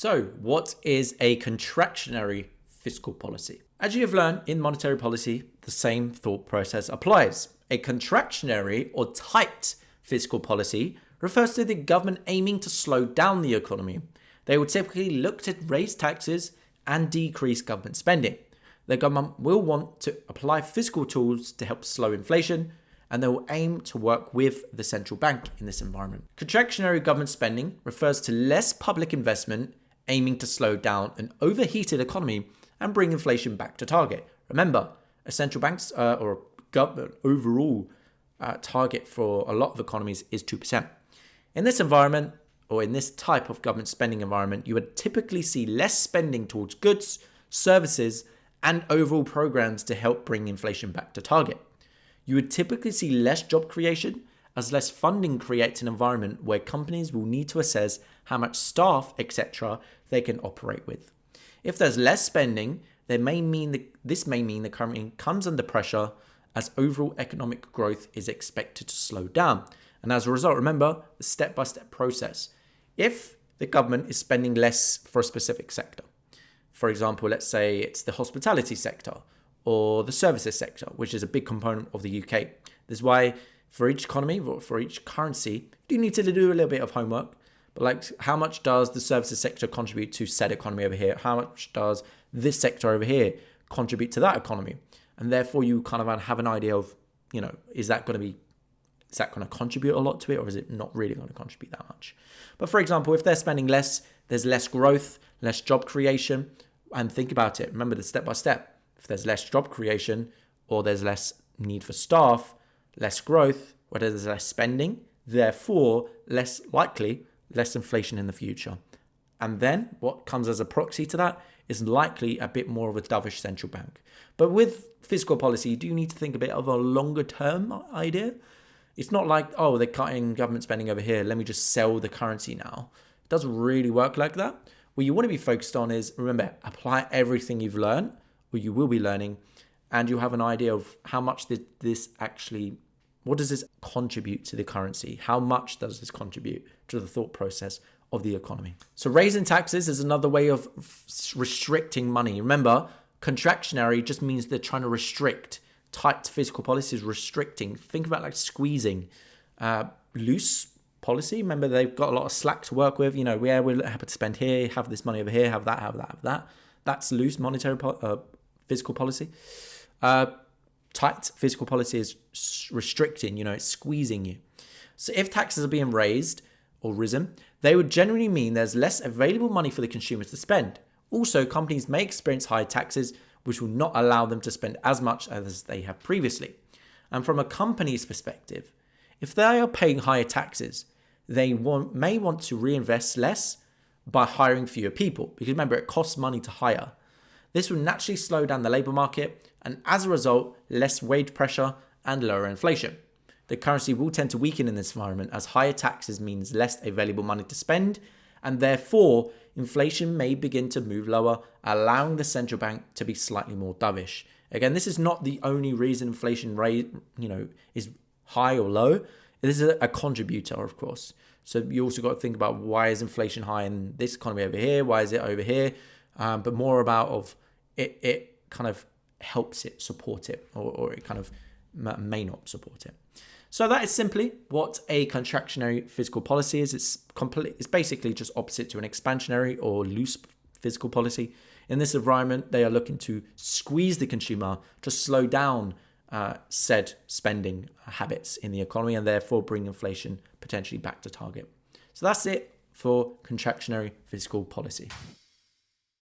So, what is a contractionary fiscal policy? As you have learned in monetary policy, the same thought process applies. A contractionary or tight fiscal policy refers to the government aiming to slow down the economy. They will typically look to raise taxes and decrease government spending. The government will want to apply fiscal tools to help slow inflation, and they will aim to work with the central bank in this environment. Contractionary government spending refers to less public investment aiming to slow down an overheated economy and bring inflation back to target. Remember, a central bank's or government overall target for a lot of economies is 2%. In this environment, or in this type of government spending environment, you would typically see less spending towards goods, services, and overall programs to help bring inflation back to target. You would typically see less job creation, as less funding creates an environment where companies will need to assess how much staff, etc., they can operate with. If there's less spending, this may mean the company comes under pressure as overall economic growth is expected to slow down. And as a result, remember the step-by-step process. If the government is spending less for a specific sector, for example, let's say it's the hospitality sector or the services sector, which is a big component of the UK. This is why for each economy, or for each currency, you do need to do a little bit of homework. But like, how much does the services sector contribute to said economy over here? How much does this sector over here contribute to that economy? And therefore, you kind of have an idea of, is that going to contribute a lot to it, or is it not really going to contribute that much? But for example, if they're spending less, there's less growth, less job creation. And think about it. Remember the step by step. If there's less job creation or there's less need for staff, less growth, or there's less spending, therefore less likely, less inflation in the future. And then what comes as a proxy to that is likely a bit more of a dovish central bank. But with fiscal policy, you do need to think a bit of a longer term idea. It's not like, they're cutting government spending over here, let me just sell the currency now. It doesn't really work like that. What you want to be focused on is, remember, apply everything you've learned, or you will be learning, and you'll have an idea of how much what does this contribute to the currency? How much does this contribute to the thought process of the economy? So raising taxes is another way of restricting money. Remember, contractionary just means they're trying to restrict. Tight fiscal policy is restricting. Think about like squeezing. Loose policy, remember they've got a lot of slack to work with. We're happy to spend here, have this money over here, have that, have that, have that. That's loose monetary fiscal policy. Tight fiscal policy is restricting, it's squeezing you. So if taxes are being raised or risen, they would generally mean there's less available money for the consumers to spend. Also, companies may experience higher taxes, which will not allow them to spend as much as they have previously. And from a company's perspective, if they are paying higher taxes, they may want to reinvest less by hiring fewer people. Because remember, it costs money to hire. This will naturally slow down the labour market, and as a result, less wage pressure and lower inflation. The currency will tend to weaken in this environment as higher taxes means less available money to spend, and therefore inflation may begin to move lower, allowing the central bank to be slightly more dovish. Again, this is not the only reason inflation rate, is high or low. This is a contributor, of course. So you also got to think about, why is inflation high in this economy over here? Why is it over here? But more about of it kind of helps it support it, or it kind of may not support it. So that is simply what a contractionary fiscal policy is. It's basically just opposite to an expansionary or loose fiscal policy. In this environment, they are looking to squeeze the consumer to slow down said spending habits in the economy, and therefore bring inflation potentially back to target. So that's it for contractionary fiscal policy.